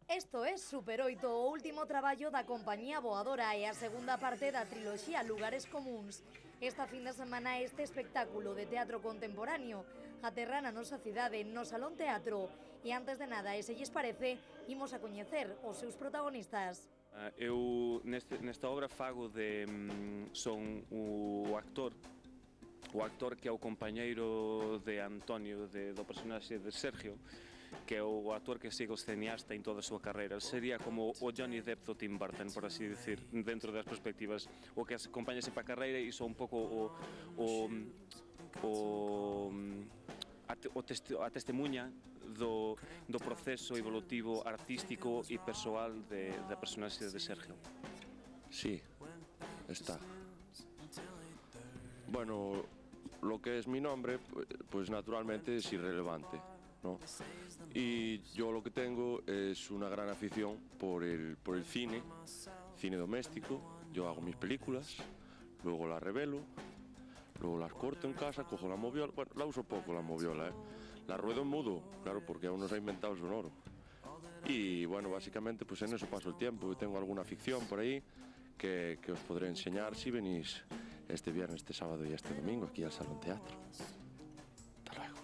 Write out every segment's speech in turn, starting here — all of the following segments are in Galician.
Isto é Super 8, o último traballo da compañía Voadora e a segunda parte da triloxía Lugares Comúns. Esta fin de semana este espectáculo de teatro contemporáneo aterra na nosa cidade, no Salón Teatro. E antes de nada, e se lles parece, imos a coñecer os seus protagonistas. Eu nesta obra fago son o actor que é o compañeiro de Antonio, do personaxe de Sergio, que é o actor que sigue o cineasta en toda a súa carreira. Sería como o Johnny Depp do Tim Burton, por así decir, dentro das perspectivas, o que acompaña sempre a carreira e son un pouco a testemunha do proceso evolutivo artístico e persoal da personaxe de Sergio. Sí, está. Bueno, lo que es mi nombre, pues naturalmente es irrelevante, ¿no? Y yo lo que tengo es una gran afición por el cine doméstico. Yo hago mis películas, luego las revelo, luego las corto en casa, cojo la moviola, bueno, la uso poco la moviola, la ruedo en mudo, claro, porque aún no se ha inventado el sonoro. Y bueno, básicamente pues en eso paso el tiempo. Tengo alguna ficción por ahí que os podré enseñar si venís este viernes, este sábado e este domingo aquí al Salón Teatro. Hasta luego.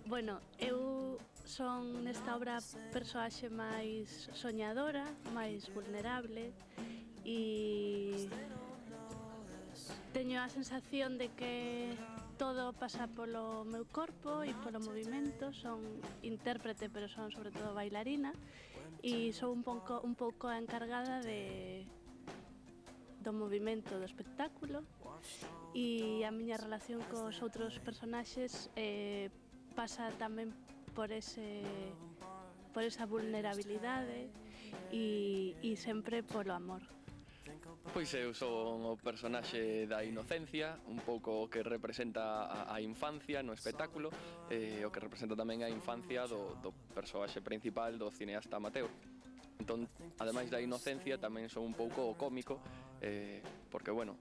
Bueno, eu son nesta obra persoaxe máis soñadora, máis vulnerable e teño a sensación de que todo pasa polo meu corpo e polo movimento. Son intérprete, pero son sobre todo bailarina e son un pouco a encargada do movimento do espectáculo e a miña relación cos outros personaxes pasa tamén por esa vulnerabilidade e sempre polo amor. Pois eu son o personaxe da inocencia, un pouco o que representa a infancia no espectáculo e o que representa tamén a infancia do persoaxe principal, do cineasta amateur. Entón, ademais da inocencia, tamén son un pouco o cómico, porque, bueno,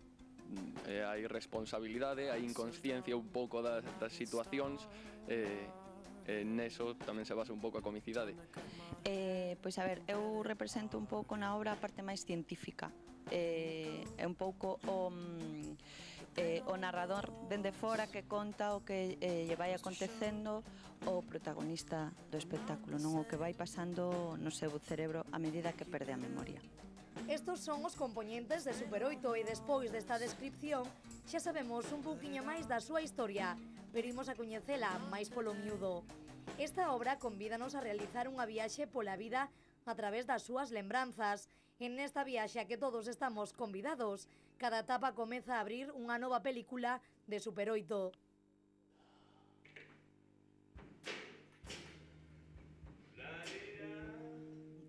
hai responsabilidade, hai inconsciencia un pouco das situacións, neso tamén se basa un pouco a comicidade. Pois a ver, eu represento un pouco na obra a parte máis científica. É un pouco o narrador dende fora que conta o que lle vai acontecendo o protagonista do espectáculo, non o que vai pasando no seu cerebro a medida que perde a memoria. Estos son os compoñentes de Super 8 e despois desta descripción xa sabemos un pouquiño máis da súa historia, pero imos a coñecela máis polo miúdo. Esta obra convídanos a realizar unha viaxe pola vida a través das súas lembranzas. En esta viaxe a que todos estamos convidados, cada etapa comeza a abrir unha nova película de Super 8.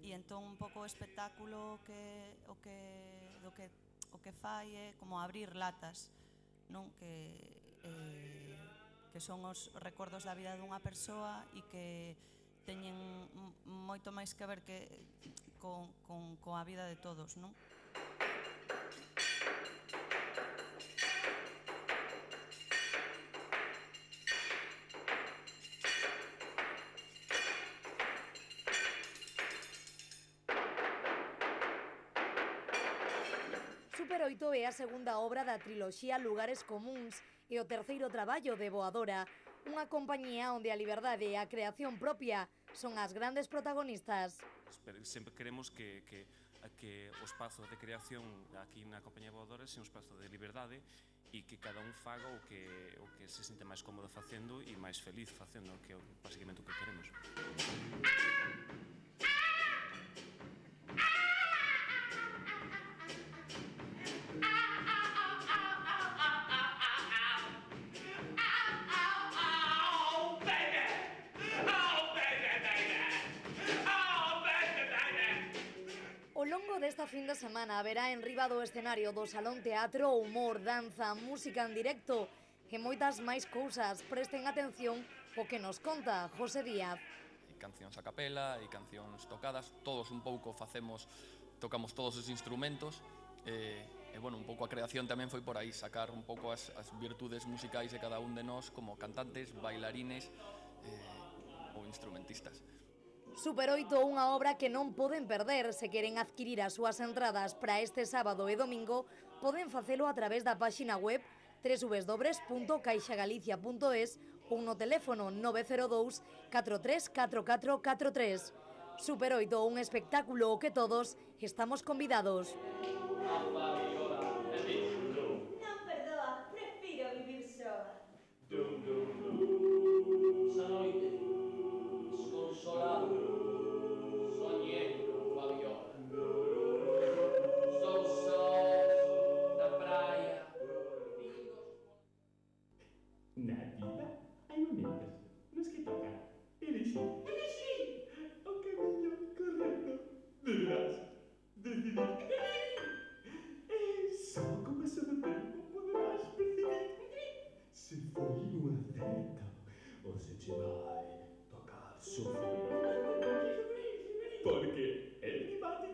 E entón un pouco o espectáculo o que fai é como abrir latas, non? Que son os recordos da vida dunha persoa e que teñen moito máis que ver coa vida de todos, non? Super 8 é a segunda obra da triloxía Lugares Comúns e o terceiro traballo de Voadora, unha compañía onde a liberdade e a creación propia son as grandes protagonistas. Sempre queremos que o espazo de creación aquí na compañía Voadora sea un espazo de liberdade e que cada un faga o que se sente máis cómodo facendo e máis feliz facendo, que é basicamente o que queremos. Ao longo desta fin de semana haberá en riba do escenario do Salón Teatro humor, danza, música en directo e moitas máis cousas. Presten atención o que nos conta José Díaz. Hai cancións a capela, hai cancións tocadas, todos un pouco tocamos todos os instrumentos e bueno, un pouco a creación tamén foi por aí, sacar un pouco as virtudes musicais de cada un de nós como cantantes, bailarines ou instrumentistas. Super 8, unha obra que non poden perder. Se queren adquirir as súas entradas para este sábado e domingo, poden facelo a través da páxina web www.caixagalicia.es ou no teléfono 902 434443. Super 8, un espectáculo ao que todos estamos convidados. Non perdoa, prefiro vivir soa. Esa noite, desconsolado, soñando Fabiola. Son sós na praia, Na vida hai momentos nos que toca elixir o camiño correcto. Deberás decidir. E só con paso do tempo poderás percibir se foi un acerto ou se che vai tocar sufrir. Porque en Mimati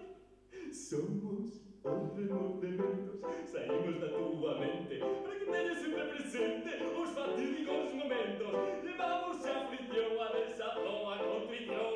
somos os remodementos. Saímos da tua mente para que teñas sempre presente os fatídicos momentos. Levamos a aflición, a desazón, a contrición.